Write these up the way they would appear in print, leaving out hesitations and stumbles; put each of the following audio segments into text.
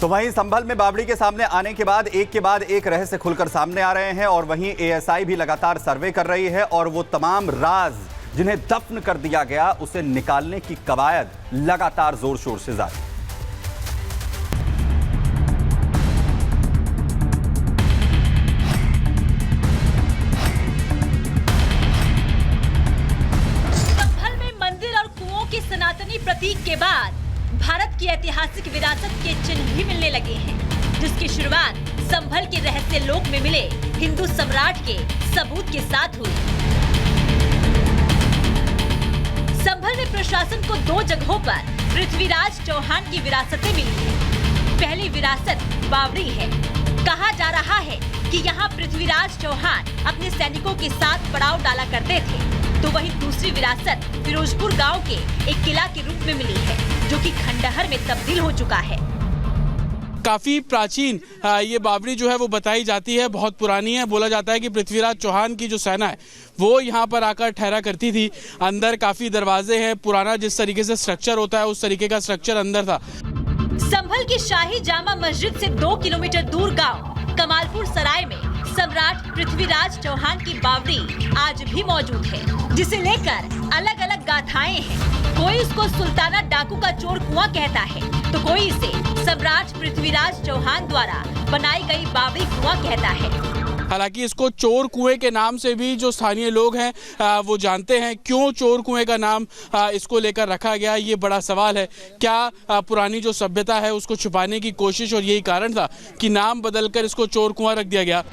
तो वहीं संभल में बावड़ी के सामने आने के बाद एक रहस्य खुलकर सामने आ रहे हैं और वहीं एएसआई भी लगातार सर्वे कर रही है और वो तमाम राज जिन्हें दफन कर दिया गया उसे निकालने की कवायद लगातार जोर शोर से जारी। संभल में मंदिर और कुओं के सनातनी प्रतीक के बाद भारत की ऐतिहासिक विरासत के चिन्ह भी मिलने लगे हैं, जिसकी शुरुआत संभल के रहस्य लोक में मिले हिंदू सम्राट के सबूत के साथ हुई। संभल में प्रशासन को 2 जगहों पर पृथ्वीराज चौहान की विरासतें मिली हैं। पहली विरासत बावड़ी है। कहा जा रहा है कि यहाँ पृथ्वीराज चौहान अपने सैनिकों के साथ पड़ाव डाला करते थे। तो वहीं दूसरी विरासत फिरोजपुर गांव के एक किला के रूप में मिली है, जो कि खंडहर में तब्दील हो चुका है। काफी प्राचीन ये बावड़ी जो है वो बताई जाती है, बहुत पुरानी है। बोला जाता है कि पृथ्वीराज चौहान की जो सेना है वो यहाँ पर आकर ठहरा करती थी। अंदर काफी दरवाजे हैं, पुराना जिस तरीके से स्ट्रक्चर होता है उस तरीके का स्ट्रक्चर अंदर था। संभल की शाही जामा मस्जिद से 2 किलोमीटर दूर गांव कमालपुर सराय में सम्राट पृथ्वीराज चौहान की बावड़ी आज भी मौजूद है, जिसे लेकर अलग अलग गाथाएं हैं। कोई इसको सुल्ताना डाकू का चोर कुआं कहता है, तो कोई इसे सम्राट पृथ्वीराज चौहान द्वारा बनाई गई बावड़ी कुआं कहता है। हालांकि इसको चोर कुएं के नाम से भी जो स्थानीय लोग हैं वो जानते हैं। क्यों चोर कुएं का नाम इसको लेकर रखा गया, ये बड़ा सवाल है। क्या पुरानी जो सभ्यता है उसको छुपाने की कोशिश और यही कारण था कि नाम बदलकर इसको चोर कुआं रख दिया गया।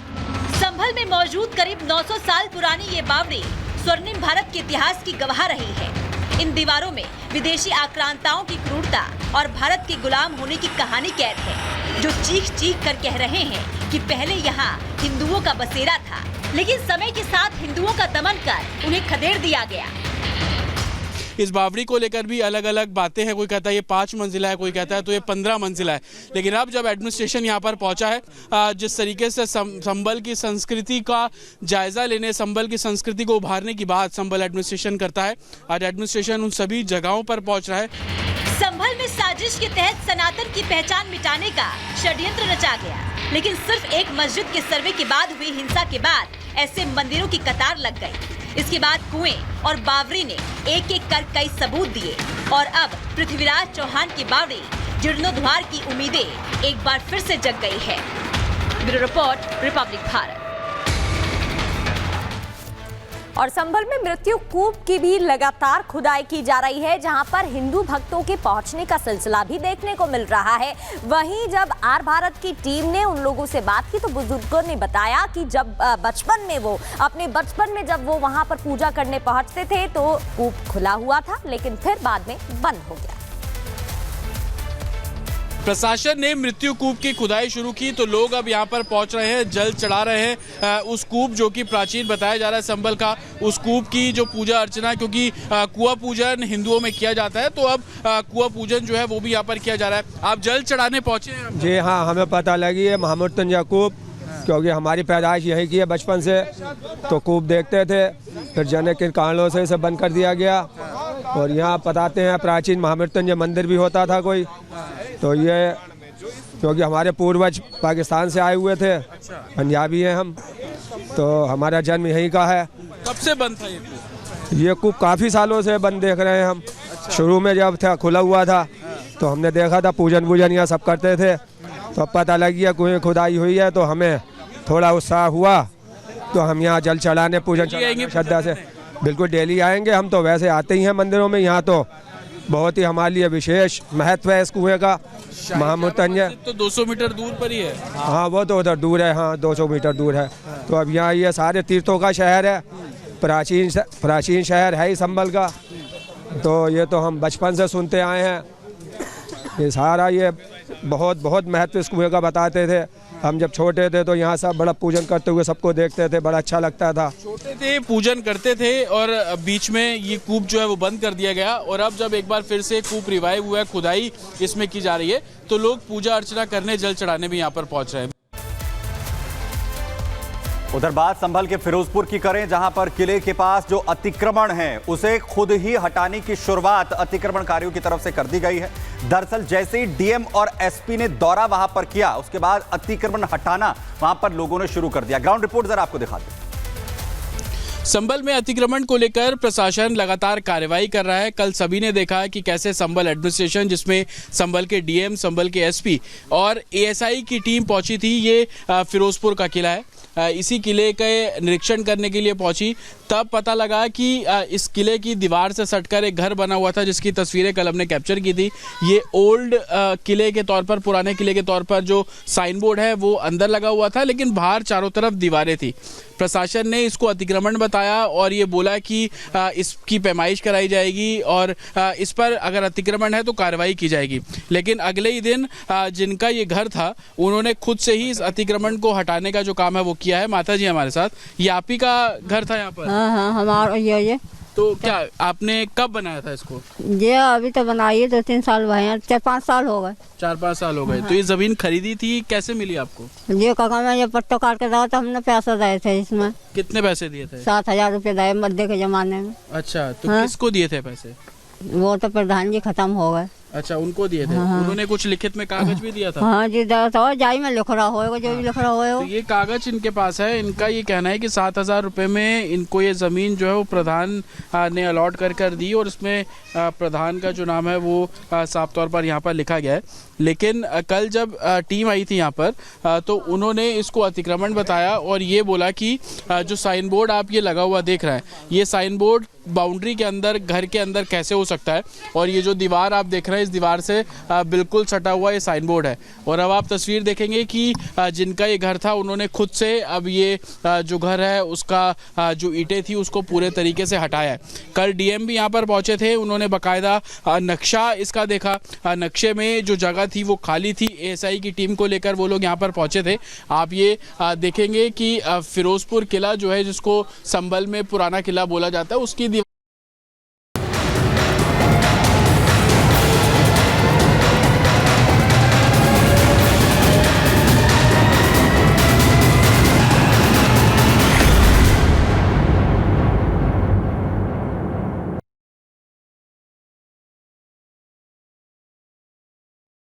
संभल में मौजूद करीब 900 साल पुरानी ये बावड़ी स्वर्णिम भारत के इतिहास की गवाह रही है। इन दीवारों में विदेशी आक्रांताओं की क्रूरता और भारत के गुलाम होने की कहानी कैद है, जो चीख चीख कर कह रहे हैं कि पहले यहाँ हिंदुओं का बसेरा था, लेकिन समय के साथ हिंदुओं का दमन कर उन्हें खदेड़ दिया गया। इस बावड़ी को लेकर भी अलग अलग बातें हैं। कोई कहता है ये 5 मंजिला है, कोई कहता है तो ये 15 मंजिला है। लेकिन अब जब एडमिनिस्ट्रेशन यहाँ पर पहुंचा है, जिस तरीके से संभल की संस्कृति का जायजा लेने, संभल की संस्कृति को उभारने की बात संभल एडमिनिस्ट्रेशन करता है। आज एडमिनिस्ट्रेशन उन सभी जगहों पर पहुंच रहा है। संभल में साजिश के तहत सनातन की पहचान मिटाने का षड्यंत्र रचा गया, लेकिन सिर्फ एक मस्जिद के सर्वे के बाद हुई हिंसा के बाद ऐसे मंदिरों की कतार लग गई। इसके बाद कुएं और बावड़ी ने एक एक कर कई सबूत दिए और अब पृथ्वीराज चौहान की बावड़ी जीर्णोद्धार की उम्मीदें एक बार फिर से जग गई है। Bureau report, Republic Bharat. और संभल में मृत्यु कूप की भी लगातार खुदाई की जा रही है, जहां पर हिंदू भक्तों के पहुंचने का सिलसिला भी देखने को मिल रहा है। वहीं जब आर भारत की टीम ने उन लोगों से बात की तो बुजुर्गों ने बताया कि जब अपने बचपन में जब वो वहां पर पूजा करने पहुंचते थे तो कूप खुला हुआ था, लेकिन फिर बाद में बंद हो गया। प्रशासन ने मृत्यु कूप की खुदाई शुरू की तो लोग अब यहाँ पर पहुंच रहे हैं, जल चढ़ा रहे हैं। उस कूप जो कि प्राचीन बताया जा रहा है संभल का, उस कूप की जो पूजा अर्चना, क्योंकि कुआं पूजन हिंदुओं में किया जाता है, तो अब कुआं पूजन जो है वो भी यहाँ पर किया जा रहा है। आप जल चढ़ाने पहुंचे हैं? जी हाँ, हमें पता लगी है महामृत्युंजय कूप, क्योंकि हमारी पैदाइश यही की है बचपन से, तो कूप देखते थे। फिर जाने किन कारणों से इसे बंद कर दिया गया। और यहाँ बताते हैं प्राचीन महामृत्युंजय मंदिर भी होता था कोई, तो ये क्योंकि हमारे पूर्वज पाकिस्तान से आए हुए थे, पंजाबी हैं हम, तो हमारा जन्म यहीं का है। कब से बंद था ये कूप? काफ़ी सालों से बंद देख रहे हैं हम। शुरू में जब था खुला हुआ था तो हमने देखा था, पूजन वूजन यहाँ सब करते थे, तो अब पता लग गया कुएं खुदाई हुई है, तो हमें थोड़ा उत्साह हुआ, तो हम यहाँ जल चढ़ाने पूजन श्रद्धा से बिल्कुल डेली आएंगे। हम तो वैसे आते ही हैं मंदिरों में, यहाँ तो बहुत ही हमारे लिए विशेष महत्व है इस कुएं का। महामृत्युंजय तो 200 मीटर दूर पर ही है। हाँ, वो तो उधर दूर है, हाँ 200 मीटर दूर है। तो अब यहाँ ये सारे तीर्थों का शहर है, प्राचीन शहर है ही संभल का। तो ये तो हम बचपन से सुनते आए हैं, ये सारा ये बहुत महत्व इस कुएं का बताते थे। हम जब छोटे थे तो यहाँ सब बड़ा पूजन करते हुए सबको देखते थे, बड़ा अच्छा लगता था। छोटे थे, पूजन करते थे, और बीच में ये कूप जो है वो बंद कर दिया गया। और अब जब एक बार फिर से कूप रिवाइव हुआ है, खुदाई इसमें की जा रही है, तो लोग पूजा अर्चना करने, जल चढ़ाने भी यहाँ पर पहुँच रहे हैं। उधर बात संभल के फिरोजपुर की करें, जहां पर किले के पास जो अतिक्रमण है उसे खुद ही हटाने की शुरुआत अतिक्रमणकारियों की तरफ से कर दी गई है। दरअसल जैसे ही डीएम और एसपी ने दौरा वहां पर किया, उसके बाद अतिक्रमण हटाना वहां पर लोगों ने शुरू कर दिया। ग्राउंड रिपोर्ट जरा आपको दिखाते हैं। संभल में अतिक्रमण को लेकर प्रशासन लगातार कार्रवाई कर रहा है। कल सभी ने देखा कि कैसे संभल एडमिनिस्ट्रेशन, जिसमें संभल के डीएम, संभल के एसपी और एएसआई की टीम पहुंची थी। ये फिरोजपुर का किला है। इसी किले के निरीक्षण करने के लिए पहुंची, तब पता लगा कि इस किले की दीवार से सटकर एक घर बना हुआ था, जिसकी तस्वीरें कल हमने कैप्चर की थी। ये ओल्ड किले के तौर पर, पुराने किले के तौर पर जो साइन बोर्ड है वो अंदर लगा हुआ था, लेकिन बाहर चारों तरफ दीवारें थी। प्रशासन ने इसको अतिक्रमण बताया और ये बोला कि इसकी पैमाइश कराई जाएगी और इस पर अगर अतिक्रमण है तो कार्रवाई की जाएगी। लेकिन अगले ही दिन जिनका ये घर था, उन्होंने खुद से ही इस अतिक्रमण को हटाने का जो काम है वो किया है। माता जी हमारे साथ, ये आप ही का घर था यहाँ पर? हाँ, हमारा ये तो क्या आपने कब बनाया था इसको? ये अभी तो बनाइए 2-3 साल हुए हैं, 4-5 साल हो गए। 4-5 साल हो गए। तो ये जमीन खरीदी थी, कैसे मिली आपको? ये काका मैं ये पट्टो काट के दवा तो हमने पैसा दिए थे इसमें। कितने पैसे दिए थे? 7,000 रुपये दिए मध्य के जमाने में। अच्छा, तो हाँ। किसको दिए थे पैसे? वो तो प्रधान जी खत्म हो गए। अच्छा, उनको दिए थे। उन्होंने कुछ लिखित में कागज भी दिया था? हाँ जी, दिया था। जाई में लिख रहा होगा, जो भी लिख रहा तो हो। ये कागज इनके पास है। इनका ये कहना है कि 7,000 रुपये में इनको ये ज़मीन जो है वो प्रधान ने अलॉट कर दी और उसमें प्रधान का जो नाम है वो साफ तौर पर यहाँ पर लिखा गया है। लेकिन कल जब टीम आई थी यहाँ पर तो उन्होंने इसको अतिक्रमण बताया और ये बोला कि जो साइन बोर्ड आप ये लगा हुआ देख रहे हैं, ये साइन बोर्ड बाउंड्री के अंदर, घर के अंदर कैसे हो सकता है? और ये जो दीवार आप देख रहे हैं, इस दीवार से बिल्कुल सटा हुआ ये साइन बोर्ड है। और अब आप तस्वीर देखेंगे कि जिनका ये घर था, उन्होंने खुद से अब ये जो घर है उसका जो ईंटें थी उसको पूरे तरीके से हटाया है। कल डीएम भी यहाँ पर पहुंचे थे, उन्होंने बाकायदा नक्शा इसका देखा। नक्शे में जो जगह थी वो खाली थी। एएसआई की टीम को लेकर वो लोग यहाँ पर पहुंचे थे। आप ये देखेंगे कि फिरोजपुर किला जो है, जिसको संभल में पुराना किला बोला जाता है, उसकी